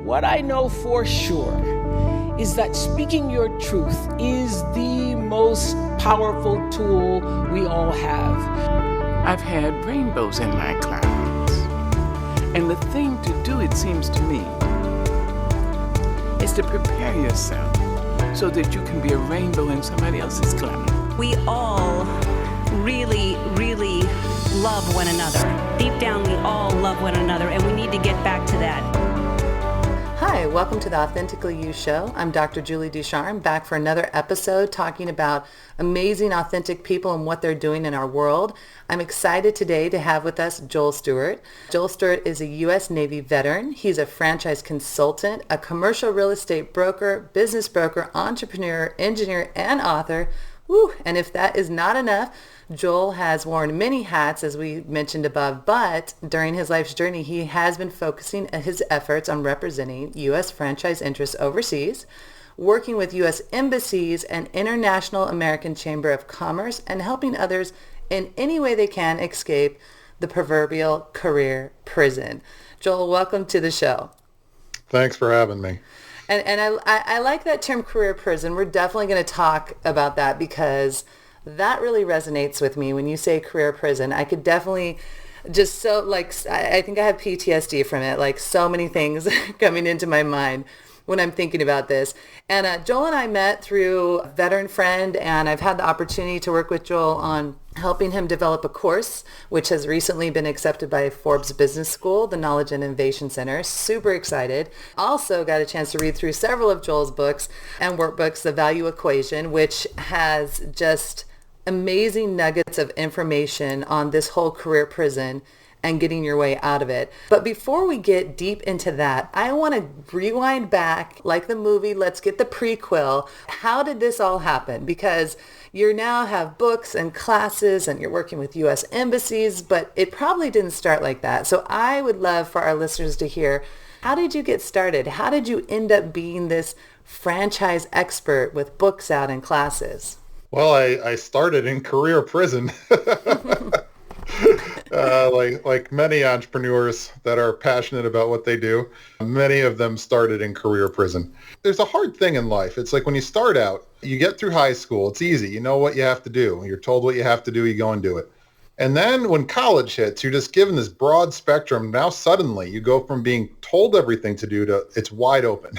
what I know for sure is that speaking your truth is the most powerful tool we all have. I've had rainbows in my clouds. And the thing to do, it seems to me, is to prepare yourself so that you can be a rainbow in somebody else's cloud. We all really, really love one another. Deep down, we all love one another, and we need to get back to that. Hi, welcome to the Authentically You Show. I'm Dr. Julie Ducharme, back for another episode talking about amazing, authentic people and what they're doing in our world. I'm excited today to have with us Joel Stewart. Joel Stewart is a U.S. Navy veteran. He's a franchise consultant, a commercial real estate broker, business broker, entrepreneur, engineer, and author. Woo! And if that is not enough, Joel has worn many hats, as we mentioned above, but during his life's journey, he has been focusing his efforts on representing U.S. franchise interests overseas, working with US Embassies and International American Chamber of Commerce, and helping others in any way they can escape the proverbial career prison. Joel, welcome to the show. Thanks for having me. And I like that term, career prison. We're definitely going to talk about that because that really resonates with me. When you say career prison, I could definitely just I think I have PTSD from it, like so many things coming into my mind when I'm thinking about this. And Joel and I met through a veteran friend, and I've had the opportunity to work with Joel on helping him develop a course, which has recently been accepted by Forbes Business School, the Knowledge and Innovation Center. Super excited. Also got a chance to read through several of Joel's books and workbooks, The Value Equation, which has just amazing nuggets of information on this whole career prison and getting your way out of it. But before we get deep into that, I want to rewind back, like the movie, let's get the prequel. How did this all happen? Because you now have books and classes and you're working with US Embassies, but it probably didn't start like that. So I would love for our listeners to hear, how did you get started? How did you end up being this franchise expert with books out and classes? Well, I started in career prison. Like many entrepreneurs that are passionate about what they do, many of them started in career prison. There's a hard thing in life. It's like when you start out, you get through high school, it's easy. You know what you have to do. You're told what you have to do, you go and do it. And then when college hits, you're just given this broad spectrum. Now suddenly you go from being told everything to do to it's wide open.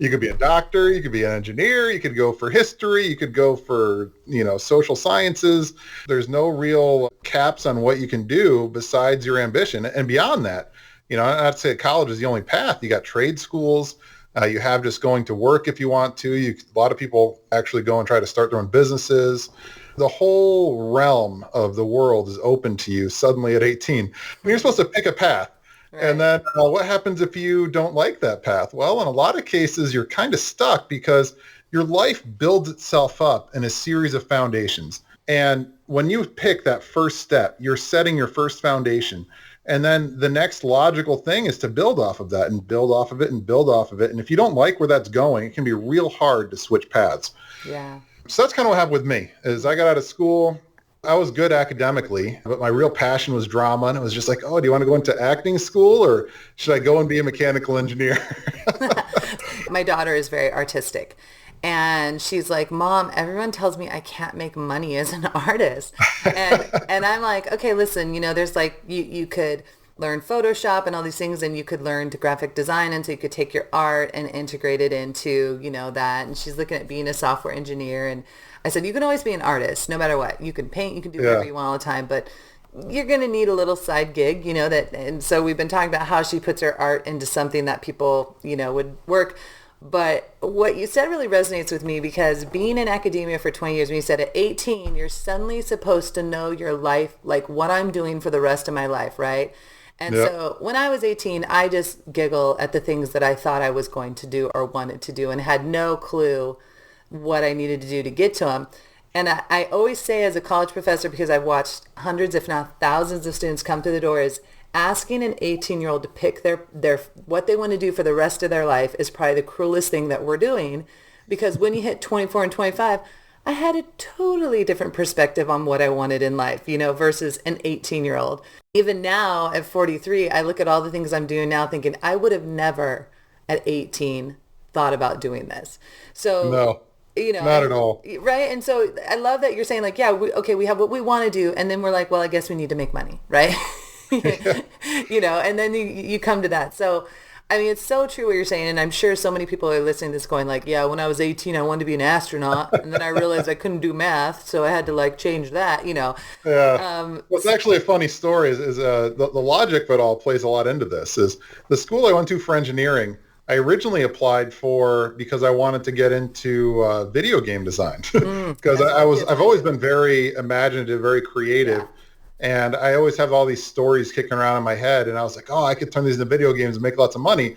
You could be a doctor, you could be an engineer, you could go for history, you could go for, social sciences. There's no real caps on what you can do besides your ambition. And beyond that, I'd say college is the only path. You got trade schools. You have just going to work if you want to. A lot of people actually go and try to start their own businesses. The whole realm of the world is open to you suddenly at 18. You're supposed to pick a path. Right. And then what happens if you don't like that path? Well, in a lot of cases, you're kind of stuck because your life builds itself up in a series of foundations. And when you pick that first step, you're setting your first foundation. And then the next logical thing is to build off of that and build off of it and build off of it. And if you don't like where that's going, it can be real hard to switch paths. Yeah. So that's kind of what happened with me. Is I got out of school. I was good academically, but my real passion was drama. And it was just like, oh, do you want to go into acting school or should I go and be a mechanical engineer? My daughter is very artistic. And she's like, Mom, everyone tells me I can't make money as an artist. And I'm like, okay, listen, there's like, you could learn Photoshop and all these things, and you could learn to graphic design, and so you could take your art and integrate it into, that. And she's looking at being a software engineer. And I said, you can always be an artist, no matter what. You can paint, you can do whatever you want all the time, but you're going to need a little side gig, that. And so we've been talking about how she puts her art into something that people, would work. But what you said really resonates with me because being in academia for 20 years, when you said at 18, you're suddenly supposed to know your life, like what I'm doing for the rest of my life, right? And so when I was 18, I just giggle at the things that I thought I was going to do or wanted to do and had no clue what I needed to do to get to them. And I always say as a college professor, because I've watched hundreds, if not thousands of students come through the door, is asking an 18-year-old to pick their what they want to do for the rest of their life is probably the cruelest thing that we're doing. Because when you hit 24 and 25, I had a totally different perspective on what I wanted in life, versus an 18-year-old. Even now at 43, I look at all the things I'm doing now thinking I would have never at 18 thought about doing this. So, No, you know, not at all. Right. And so I love that you're saying like, yeah, we have what we want to do. And then we're like, well, I guess we need to make money. Right. You know, and then you come to that. So, I mean, it's so true what you're saying. And I'm sure so many people are listening to this going like, yeah, when I was 18, I wanted to be an astronaut. And then I realized I couldn't do math. So I had to like change that, you know. Yeah. What's actually a funny story is the logic of it all plays a lot into this. Is the school I went to for engineering, I originally applied for because I wanted to get into video game design because I've always been very imaginative, very creative. Yeah. And I always have all these stories kicking around in my head. And I was like, oh, I could turn these into video games and make lots of money.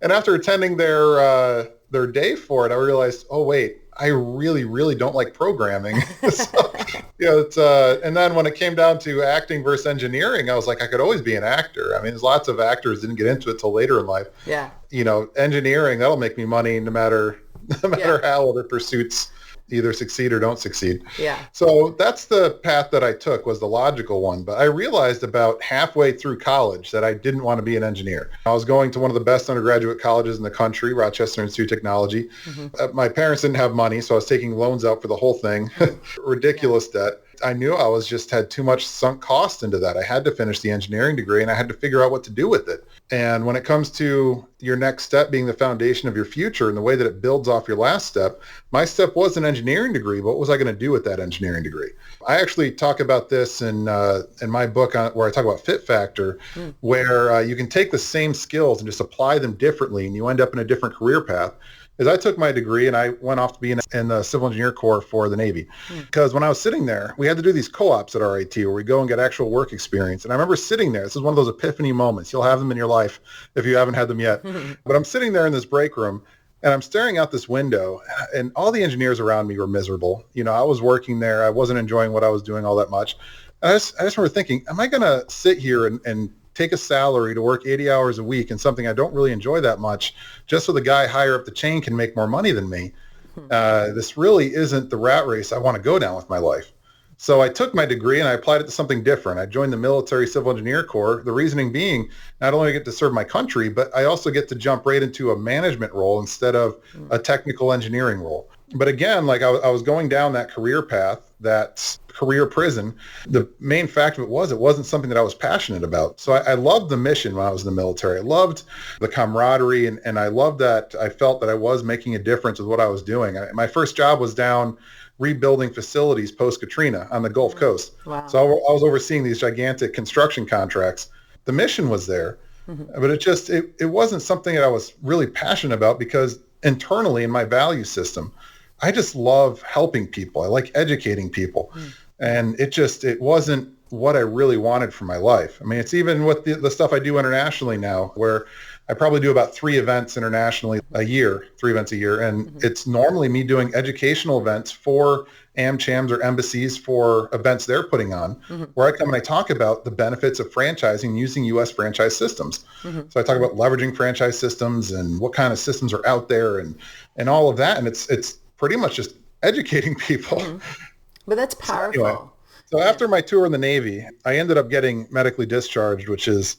And after attending their day for it, I realized, oh, wait, I really, really don't like programming. So, you know, and then when it came down to acting versus engineering, I was like, I could always be an actor. I mean, there's lots of actors didn't get into it till later in life. Yeah. You know, engineering, that'll make me money no matter how other pursuits either succeed or don't succeed. Yeah. So that's the path that I took, was the logical one. But I realized about halfway through college that I didn't want to be an engineer. I was going to one of the best undergraduate colleges in the country, Rochester Institute of Technology. Mm-hmm. My parents didn't have money, so I was taking loans out for the whole thing. Ridiculous debt. I knew I was just had too much sunk cost into that. I had to finish the engineering degree and I had to figure out what to do with it. And when it comes to your next step being the foundation of your future and the way that it builds off your last step, my step was an engineering degree. What was I going to do with that engineering degree? I actually talk about this in my book where I talk about Fit Factor, where you can take the same skills and just apply them differently and you end up in a different career path. Is I took my degree and I went off to be in the Civil Engineer Corps for the Navy. Because when I was sitting there, we had to do these co-ops at RIT where we go and get actual work experience. And I remember sitting there. This is one of those epiphany moments. You'll have them in your life if you haven't had them yet. But I'm sitting there in this break room and I'm staring out this window and all the engineers around me were miserable. You know, I was working there. I wasn't enjoying what I was doing all that much. And I just remember thinking, am I going to sit here and take a salary to work 80 hours a week in something I don't really enjoy that much just so the guy higher up the chain can make more money than me? This really isn't the rat race I want to go down with my life. So I took my degree and I applied it to something different. I joined the military Civil Engineer Corps, the reasoning being not only do I get to serve my country, but I also get to jump right into a management role instead of a technical engineering role. But again, like I was going down that career path, that career prison. The main fact of it wasn't something that I was passionate about. So I loved the mission when I was in the military. I loved the camaraderie and I loved that I felt that I was making a difference with what I was doing. My first job was down rebuilding facilities post-Katrina on the Gulf Coast. Wow. So I was overseeing these gigantic construction contracts. The mission was there, but it wasn't something that I was really passionate about because internally in my value system, I just love helping people. I like educating people. And it wasn't what I really wanted for my life. I mean, it's even with the stuff I do internationally now, where I probably do about 3 events internationally a year, 3 events a year. And it's normally me doing educational events for AmChams or embassies for events they're putting on, where I come and I talk about the benefits of franchising using U.S. franchise systems. So I talk about leveraging franchise systems and what kind of systems are out there and all of that. And it's pretty much just educating people. But that's powerful. So after my tour in the Navy, I ended up getting medically discharged, which is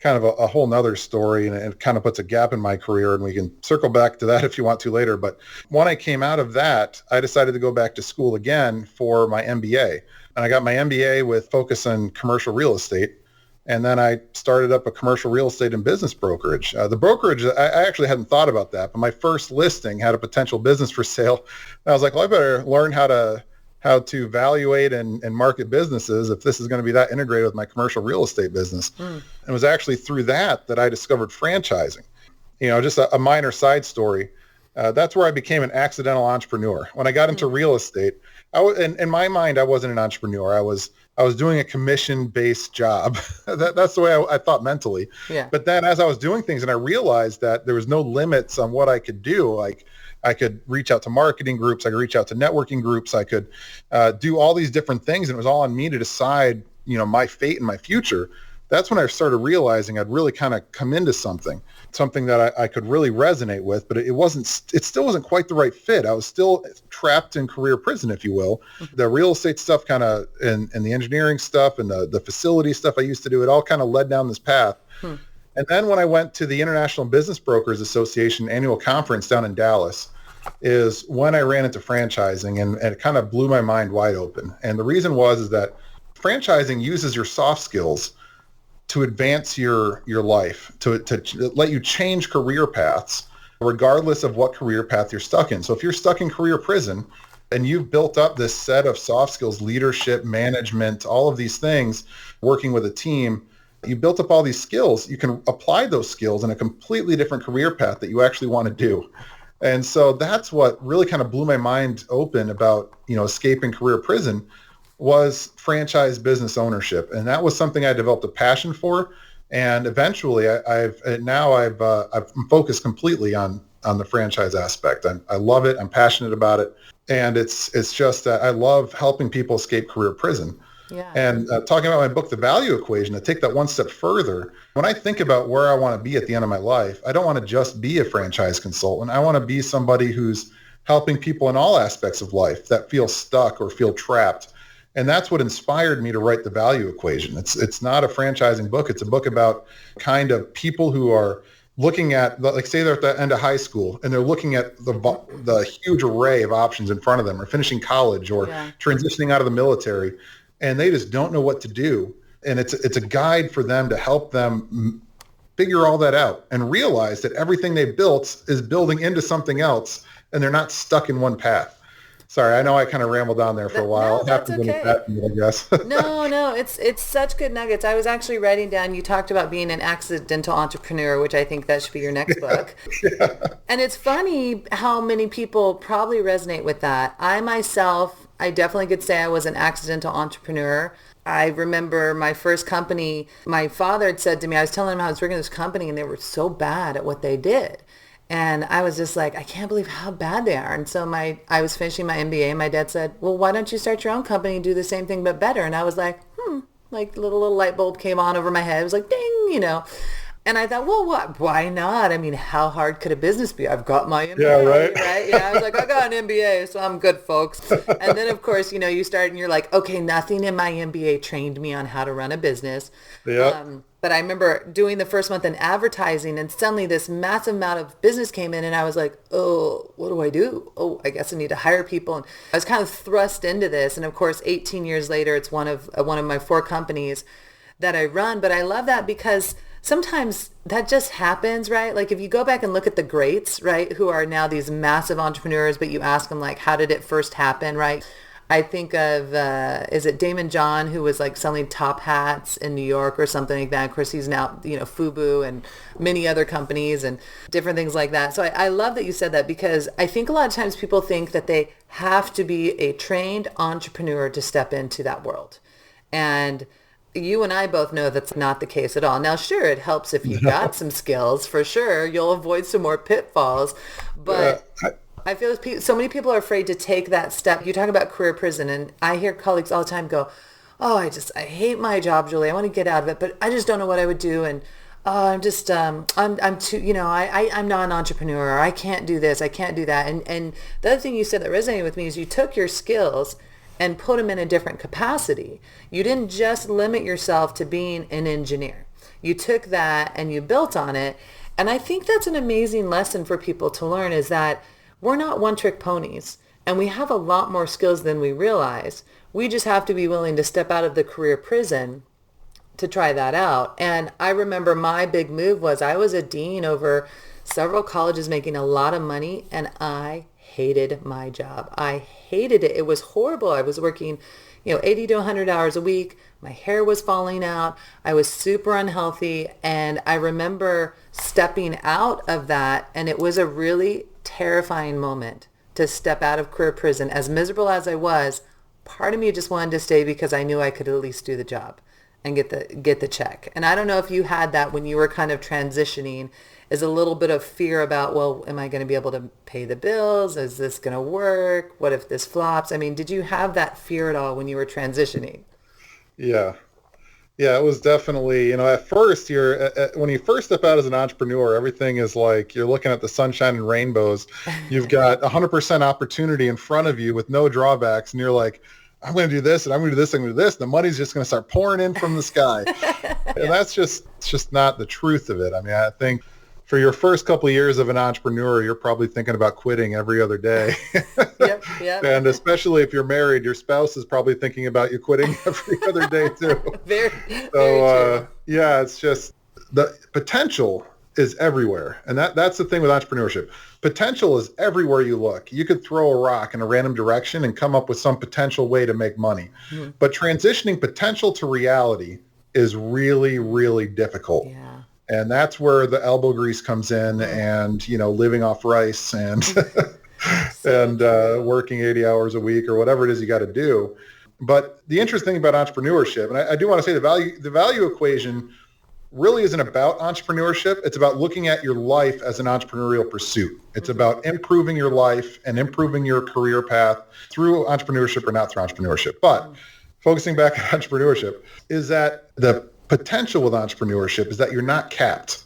kind of a whole nother story, and it kind of puts a gap in my career, and we can circle back to that if you want to later. But when I came out of that, I decided to go back to school again for my MBA. And I got my MBA with focus on commercial real estate. And then I started up a commercial real estate and business brokerage. The brokerage, I actually hadn't thought about that, but my first listing had a potential business for sale. And I was like, well, I better learn how to evaluate and market businesses if this is going to be that integrated with my commercial real estate business. And it was actually through that I discovered franchising. You know, just a minor side story. That's where I became an accidental entrepreneur. When I got into real estate, in my mind, I wasn't an entrepreneur. I was doing a commission-based job. That's the way I thought mentally. Yeah. But then as I was doing things and I realized that there was no limits on what I could do, like I could reach out to marketing groups, I could reach out to networking groups, I could do all these different things, and it was all on me to decide, you know, my fate and my future. That's when I started realizing I'd really kind of come into something that I could really resonate with, but it still wasn't quite the right fit. I was still trapped in career prison, if you will. The real estate stuff kind of, and the engineering stuff and the facility stuff I used to do, it all kind of led down this path. And then when I went to the International Business Brokers Association annual conference down in Dallas is when I ran into franchising, and it kind of blew my mind wide open. And the reason is that franchising uses your soft skills to advance your life, to let you change career paths, regardless of what career path you're stuck in. So if you're stuck in career prison and you've built up this set of soft skills, leadership, management, all of these things, working with a team, you built up all these skills, you can apply those skills in a completely different career path that you actually want to do. And so that's what really kind of blew my mind open about, escaping career prison was franchise business ownership. And that was something I developed a passion for. And eventually I've focused completely on the franchise aspect. I love it. I'm passionate about it. And it's just that I love helping people escape career prison. Yeah. And talking about my book, The Value Equation, to take that one step further, when I think about where I want to be at the end of my life, I don't want to just be a franchise consultant. I want to be somebody who's helping people in all aspects of life that feel stuck or feel trapped. And that's what inspired me to write The Value Equation. It's not a franchising book. It's a book about kind of people who are looking at, like, say they're at the end of high school and they're looking at the huge array of options in front of them, or finishing college, or transitioning out of the military, and they just don't know what to do. And it's a guide for them to help them figure all that out and realize that everything they built is building into something else, and they're not stuck in one path. Sorry, I know I kind of rambled on there for a while. No, that's okay. I guess. No, it's such good nuggets. I was actually writing down, you talked about being an accidental entrepreneur, which I think that should be your next book. Yeah. And it's funny how many people probably resonate with that. I myself, I definitely could say I was an accidental entrepreneur. I remember my first company, my father had said to me, I was telling him how I was working at this company and they were so bad at what they did. And I was just like, I can't believe how bad they are. And so I was finishing my MBA, and my dad said, well, why don't you start your own company and do the same thing but better? And I was like, like little light bulb came on over my head. It was like, ding, And I thought, well, why not? I mean, how hard could a business be? I've got my MBA, right? Yeah, I was like, I got an MBA, so I'm good, folks. And then, of course, you start and you're like, okay, nothing in my MBA trained me on how to run a business. Yeah. But I remember doing the first month in advertising, and suddenly this massive amount of business came in, and I was like, oh, what do I do? Oh, I guess I need to hire people. And I was kind of thrust into this. And of course, 18 years later, it's one of my 4 companies that I run. But I love that because sometimes that just happens, right? Like if you go back and look at the greats, right, who are now these massive entrepreneurs, but you ask them, like, how did it first happen, right? I think of, is it Damon John, who was like selling top hats in New York or something like that. Of course, he's now, FUBU and many other companies and different things like that. So I love that you said that, because I think a lot of times people think that they have to be a trained entrepreneur to step into that world. And you and I both know that's not the case at all. Now, sure, it helps if you've got some skills, for sure. You'll avoid some more pitfalls. But I feel so many people are afraid to take that step. You talk about career prison, and I hear colleagues all the time go, oh, I hate my job, Julie. I want to get out of it, but I just don't know what I would do. And I'm too, I'm not an entrepreneur, or I can't do this, I can't do that. And the other thing you said that resonated with me is you took your skills and put them in a different capacity. You didn't just limit yourself to being an engineer. You took that and you built on it. And I think that's an amazing lesson for people to learn, is that we're not one-trick ponies, and we have a lot more skills than we realize. We just have to be willing to step out of the career prison to try that out. And I remember my big move was I was a dean over several colleges making a lot of money, and I hated my job. I hated it. It was horrible. I was working, 80 to 100 hours a week. My hair was falling out. I was super unhealthy. And I remember stepping out of that, and it was a really terrifying moment to step out of career prison. As miserable as I was, part of me just wanted to stay because I knew I could at least do the job and get the check. And I don't know if you had that when you were kind of transitioning, is a little bit of fear about, well, am I going to be able to pay the bills? Is this going to work? What if this flops? I mean, did you have that fear at all when you were transitioning? Yeah, it was definitely, at first when you first step out as an entrepreneur, everything is like you're looking at the sunshine and rainbows. You've got 100% opportunity in front of you with no drawbacks. And you're like, I'm going to do this and I'm going to do this, I'm going to do this. And the money's just going to start pouring in from the sky. And that's just not the truth of it. I mean, I think for your first couple of years of an entrepreneur, you're probably thinking about quitting every other day. Yep. And especially if you're married, your spouse is probably thinking about you quitting every other day too. Very So, true. yeah, it's just the potential is everywhere. And that's the thing with entrepreneurship. Potential is everywhere you look. You could throw a rock in a random direction and come up with some potential way to make money. But transitioning potential to reality is really, really difficult. Yeah. And that's where the elbow grease comes in and, living off rice and working 80 hours a week or whatever it is you got to do. But the interesting thing about entrepreneurship, and I do want to say the value equation really isn't about entrepreneurship. It's about looking at your life as an entrepreneurial pursuit. It's about improving your life and improving your career path through entrepreneurship or not through entrepreneurship. But focusing back on entrepreneurship is that the potential with entrepreneurship is that you're not capped.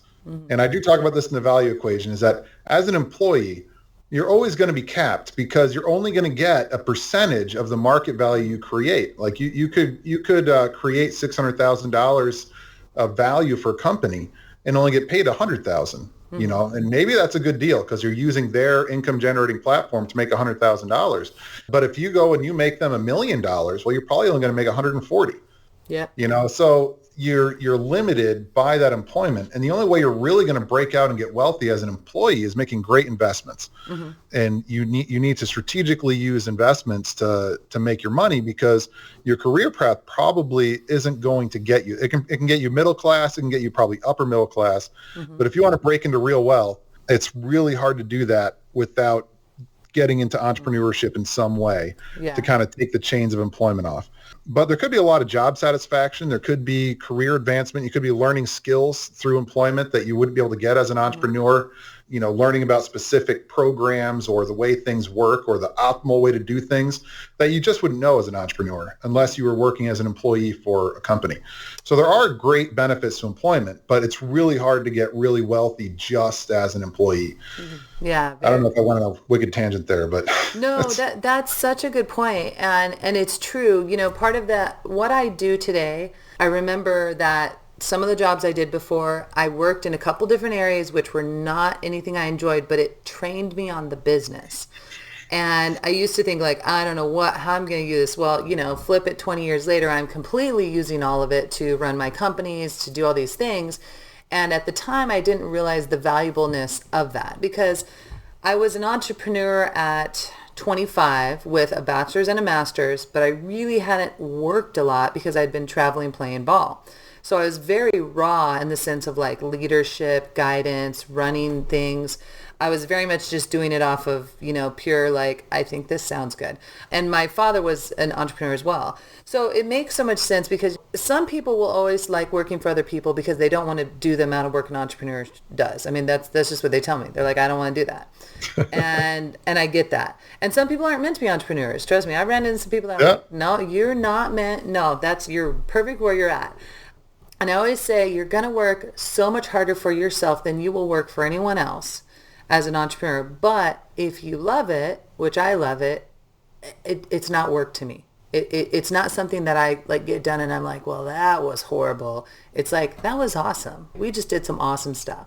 And I do talk about this in the value equation, is that as an employee, you're always going to be capped because you're only going to get a percentage of the market value you create. Like you could create $600,000 of value for a company and only get paid $100,000, and maybe that's a good deal because you're using their income generating platform to make $100,000. But if you go and you make them $1 million, well, you're probably only going to make 140. Yeah. So you're limited by that employment. And the only way you're really going to break out and get wealthy as an employee is making great investments. And you need to strategically use investments to make your money because your career path probably isn't going to get you. It can get you middle class. It can get you probably upper middle class. But if you want to break into real wealth, it's really hard to do that without getting into entrepreneurship in some way to kind of take the chains of employment off. But there could be a lot of job satisfaction. There could be career advancement. You could be learning skills through employment that you wouldn't be able to get as an entrepreneur, learning about specific programs or the way things work or the optimal way to do things that you just wouldn't know as an entrepreneur unless you were working as an employee for a company. So there are great benefits to employment, but it's really hard to get really wealthy just as an employee. Yeah. I don't know if I went on a wicked tangent there, but no, that's such a good point. And it's true. Part of that, what I do today, I remember that some of the jobs I did before, I worked in a couple different areas, which were not anything I enjoyed, but it trained me on the business. And I used to think like, I don't know how I'm going to use this. Well, flip it 20 years later, I'm completely using all of it to run my companies, to do all these things. And at the time, I didn't realize the valuableness of that because I was an entrepreneur at 25 with a bachelor's and a master's, but I really hadn't worked a lot because I'd been traveling playing ball. So I was very raw in the sense of like leadership, guidance, running things. I was very much just doing it off of, pure like, I think this sounds good. And my father was an entrepreneur as well. So it makes so much sense because some people will always like working for other people because they don't want to do the amount of work an entrepreneur does. I mean, that's just what they tell me. They're like, I don't want to do that. and I get that. And some people aren't meant to be entrepreneurs. Trust me, I ran into some people that are like, no, you're not meant. No, you're perfect where you're at. And I always say you're going to work so much harder for yourself than you will work for anyone else as an entrepreneur. But if you love it, which I love it, it's not work to me. It's not something that I like get done and I'm like, well, that was horrible. It's like, that was awesome. We just did some awesome stuff.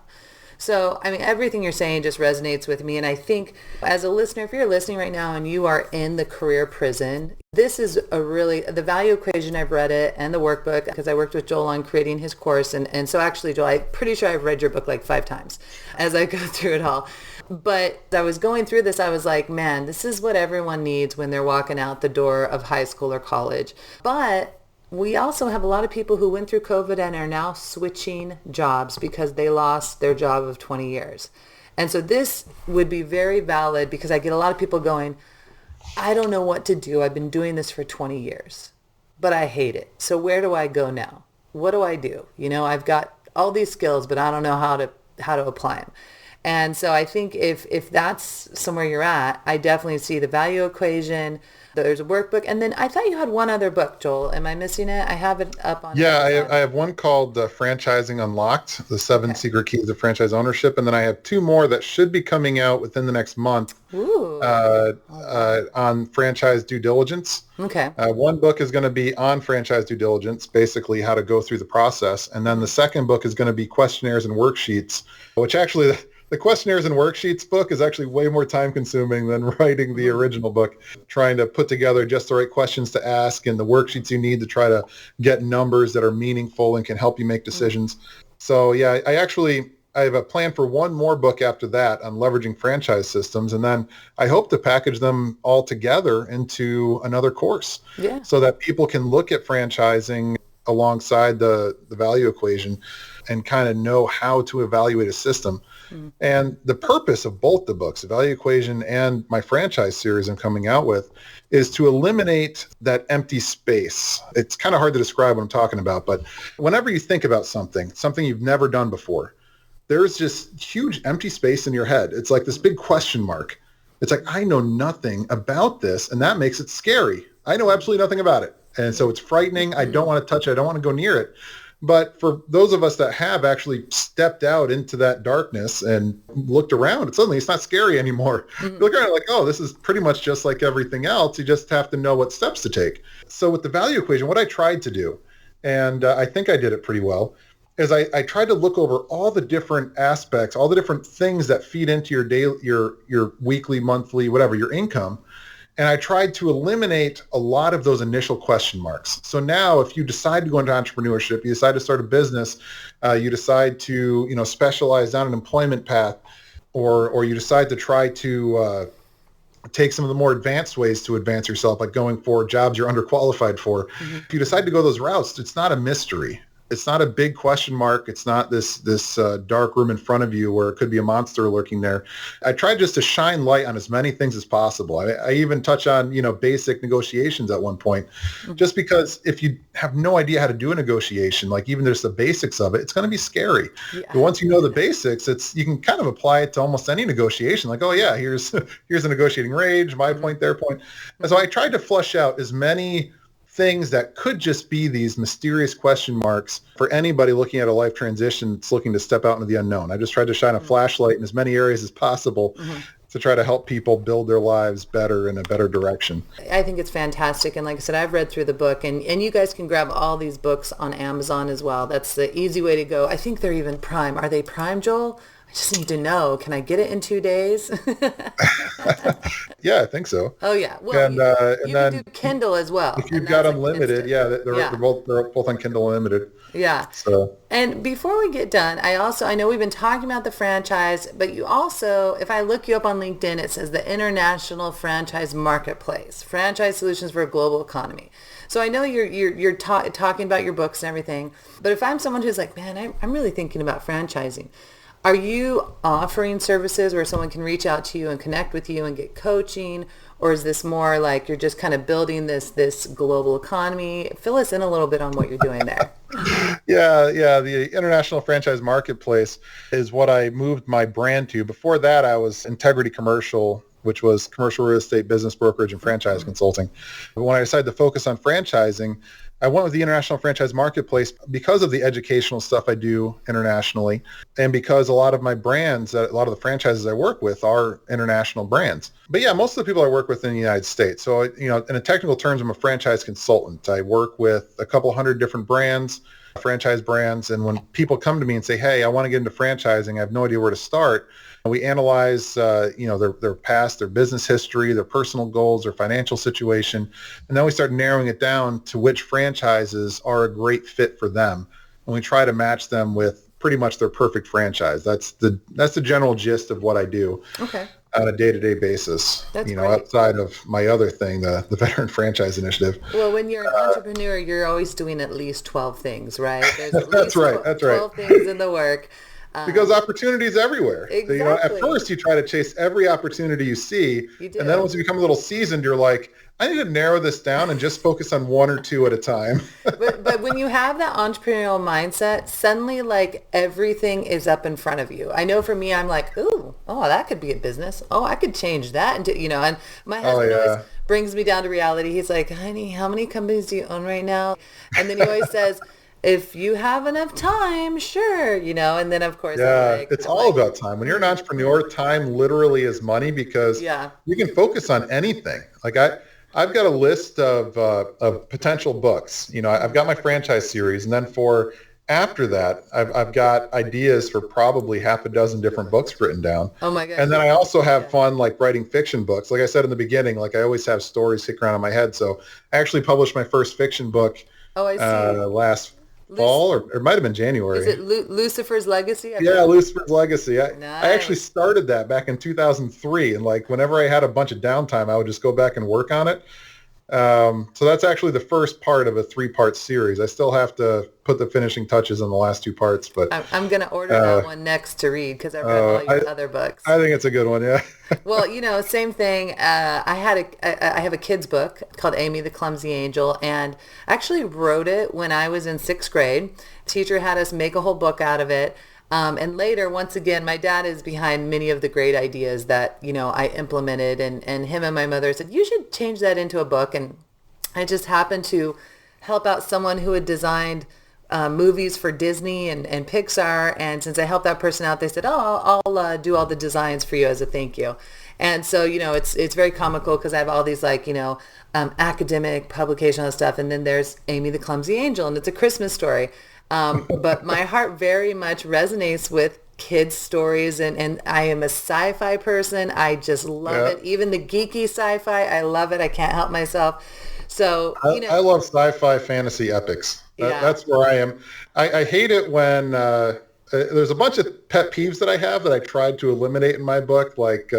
So, I mean, everything you're saying just resonates with me. And I think as a listener, if you're listening right now and you are in the career prison, this is the value equation. I've read it and the workbook because I worked with Joel on creating his course. And so actually, Joel, I'm pretty sure I've read your book like 5 times as I go through it all. But I was going through this, I was like, man, this is what everyone needs when they're walking out the door of high school or college. But we also have a lot of people who went through COVID and are now switching jobs because they lost their job of 20 years. And so this would be very valid because I get a lot of people going, I don't know what to do. I've been doing this for 20 years, but I hate it. So where do I go now? What do I do? I've got all these skills, but I don't know how to apply them. And so I think if that's somewhere you're at, I definitely see the value equation. There's a workbook. And then I thought you had one other book, Joel. Am I missing it? I have it up on Amazon. I have one called Franchising Unlocked, the 7 Secret Keys of Franchise Ownership. And then I have 2 more that should be coming out within the next month on franchise due diligence. Okay. One book is going to be on franchise due diligence, basically how to go through the process. And then the second book is going to be questionnaires and worksheets, which actually the questionnaires and worksheets book is actually way more time consuming than writing the original book, trying to put together just the right questions to ask and the worksheets you need to try to get numbers that are meaningful and can help you make decisions. So yeah, I have a plan for one more book after that on leveraging franchise systems. And then I hope to package them all together into another course so that people can look at franchising alongside the value equation and kind of know how to evaluate a system. And the purpose of both the books, the value equation and my franchise series I'm coming out with, is to eliminate that empty space. It's kind of hard to describe what I'm talking about, but whenever you think about something you've never done before, there's just huge empty space in your head. It's like this big question mark. It's like, I know nothing about this, and that makes it scary. I know absolutely nothing about it. And so it's frightening. I don't want to touch it. I don't want to go near it. But for those of us that have actually stepped out into that darkness and looked around, suddenly it's not scary anymore. You look around like, oh, this is pretty much just like everything else. You just have to know what steps to take. So with the value equation, what I tried to do, and I think I did it pretty well, is I tried to look over all the different aspects, all the different things that feed into your daily, your weekly, monthly, whatever, your income. And I tried to eliminate a lot of those initial question marks. So now if you decide to go into entrepreneurship, you decide to start a business, you decide to, specialize down an employment path, or you decide to try to take some of the more advanced ways to advance yourself, like going for jobs you're underqualified for. If you decide to go those routes, it's not a mystery. It's not a big question mark. It's not this dark room in front of you where it could be a monster lurking there. I tried just to shine light on as many things as possible. I even touch on, basic negotiations at one point, just because if you have no idea how to do a negotiation, like even just the basics of it, it's going to be scary. Yeah. But once you know the basics, you can kind of apply it to almost any negotiation. Like, oh yeah, here's a negotiating range, my point, their point. And so I tried to flush out as many things that could just be these mysterious question marks for anybody looking at a life transition that's looking to step out into the unknown. I just tried to shine a flashlight in as many areas as possible to try to help people build their lives better in a better direction. I think it's fantastic. And like I said, I've read through the book, and you guys can grab all these books on Amazon as well. That's the easy way to go. I think they're even Prime. Are they Prime, Joel? I just need to know. Can I get it in 2 days? Yeah, I think so. Oh yeah. Well, you can do Kindle as well. If you've got Unlimited, they're both on Kindle Unlimited. Yeah. So. And before we get done, I know we've been talking about the franchise, but you also, if I look you up on LinkedIn, it says the International Franchise Marketplace, franchise solutions for a global economy. So I know you're talking about your books and everything, but if I'm someone who's like, man, I'm really thinking about franchising. Are you offering services where someone can reach out to you and connect with you and get coaching? Or is this more like you're just kind of building this global economy? Fill us in a little bit on what you're doing there. Yeah. The International Franchise Marketplace is what I moved my brand to. Before that, I was Integrity Commercial, which was commercial real estate, business brokerage, and franchise consulting. But when I decided to focus on franchising, I went with the International Franchise Marketplace because of the educational stuff I do internationally, and because a lot of my brands, a lot of the franchises I work with are international brands. But yeah, most of the people I work with in the United States. So, in a technical terms, I'm a franchise consultant. I work with a couple hundred different brands, franchise brands. And when people come to me and say, hey, I want to get into franchising, I have no idea where to start. We analyze, their past, their business history, their personal goals, their financial situation, and then we start narrowing it down to which franchises are a great fit for them, and we try to match them with pretty much their perfect franchise. That's the general gist of what I do. Okay. On a day-to-day basis. That's great. Outside of my other thing, the Veteran Franchise Initiative. Well, when you're an entrepreneur, you're always doing at least 12 things, right? There's at That's least right. 12 things in the work. Because opportunities everywhere. Exactly. So, at first you try to chase every opportunity you see, and then once you become a little seasoned, you're like, I need to narrow this down and just focus on one or two at a time. but when you have that entrepreneurial mindset, suddenly like everything is up in front of you. I know for me, I'm like, that could be a business. Oh, I could change that. And my husband brings me down to reality. He's like, honey, how many companies do you own right now? And then he always says, if you have enough time, sure, and then of course, it's all about time. When you're an entrepreneur, time literally is money because you can focus on anything. Like I've got a list of potential books. I've got my franchise series, and then after that, I've got ideas for probably half a dozen different books written down. Oh my gosh. And then I also have fun like writing fiction books. Like I said in the beginning, like I always have stories kick around in my head. So I actually published my first fiction book last fall, or it might have been January. Is it Lucifer's Legacy? Lucifer's Legacy. I Nice. actually started that back in 2003, and like whenever I had a bunch of downtime, I would just go back and work on it. So that's actually the first part of a 3-part series. I still have to put the finishing touches on the last 2 parts, but I'm going to order that one next to read because I've read all your other books. I think it's a good one. Yeah. Well, same thing. I have a kid's book called Amy the Clumsy Angel, and I actually wrote it when I was in 6th grade. Teacher had us make a whole book out of it. And later, once again, my dad is behind many of the great ideas that, I implemented, and him and my mother said, you should change that into a book. And I just happened to help out someone who had designed movies for Disney and Pixar. And since I helped that person out, they said, I'll do all the designs for you as a thank you. And so, it's very comical because I have all these academic publication stuff. And then there's Amy the Clumsy Angel, and it's a Christmas story. But my heart very much resonates with kids' stories, and I am a sci-fi person. I just love it. Even the geeky sci-fi, I love it. I can't help myself. So, I love sci-fi fantasy epics. That's where I am. I hate it when there's a bunch of pet peeves that I have that I tried to eliminate in my book, like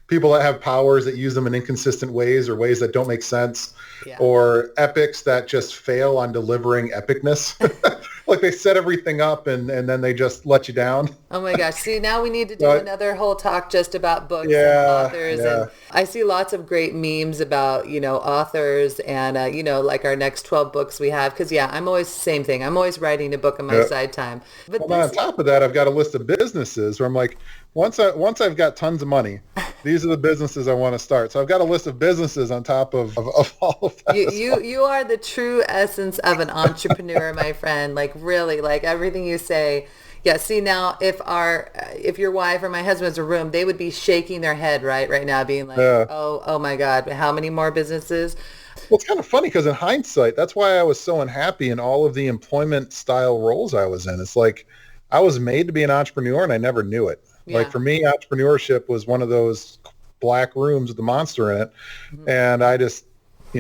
people that have powers that use them in inconsistent ways or ways that don't make sense, or epics that just fail on delivering epicness. Like they set everything up and then they just let you down. Oh my gosh. See, now we need to do another whole talk just about books and authors. And I see lots of great memes about, authors and, like our next 12 books we have. Because, I'm always the same thing. I'm always writing a book on my side time. But on top of that, I've got a list of businesses where I'm like, once I've got tons of money, these are the businesses I want to start. So I've got a list of businesses on top of all of that. You are the true essence of an entrepreneur, my friend. Like really, like everything you say. Yeah. See now, if your wife or my husband's in a room, they would be shaking their head right now, being like, oh my God, how many more businesses? Well, it's kind of funny because in hindsight, that's why I was so unhappy in all of the employment style roles I was in. It's like I was made to be an entrepreneur and I never knew it. Yeah. Like for me, entrepreneurship was one of those black rooms with the monster in it. Mm-hmm. And I just,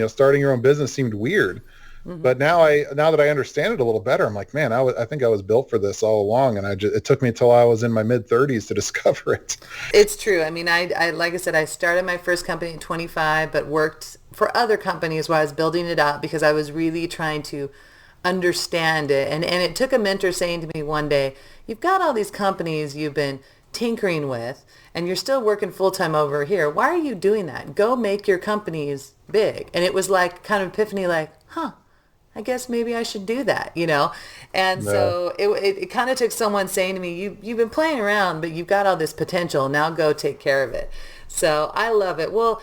starting your own business seemed weird. Mm-hmm. But now that I understand it a little better, I'm like, man, I think I was built for this all along. And it took me until I was in my mid-30s to discover it. It's true. I mean, I like I said, I started my first company at 25, but worked for other companies while I was building it up because I was really trying to understand it. And it took a mentor saying to me one day, you've got all these companies you've been tinkering with and you're still working full-time over here. Why are you doing that? Go make your companies big. And it was like kind of epiphany, like, I guess maybe I should do that, And so it kind of took someone saying to me, you've been playing around, but you've got all this potential. Now go take care of it. So I love it. Well,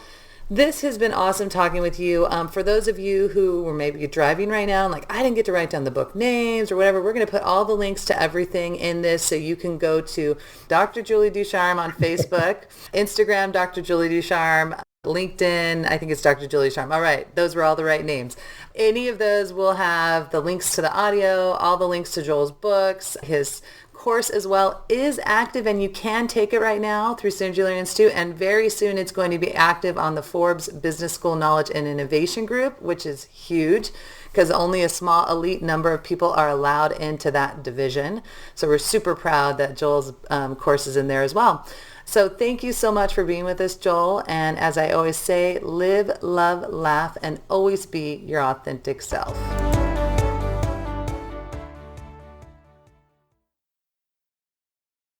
this has been awesome talking with you. For those of you who were maybe driving right now and like, I didn't get to write down the book names or whatever, we're going to put all the links to everything in this so you can go to Dr. Julie Ducharme on Facebook, Instagram, Dr. Julie Ducharme, LinkedIn, I think it's Dr. Julie Ducharme. All right, those were all the right names. Any of those will have the links to the audio, all the links to Joel's books, his course as well is active and you can take it right now through Synergy Learning Institute, and very soon it's going to be active on the Forbes Business School Knowledge and Innovation Group, which is huge because only a small elite number of people are allowed into that division. So we're super proud that Joel's course is in there as well. So thank you so much for being with us, Joel. And as I always say, live, love, laugh, and always be your authentic self.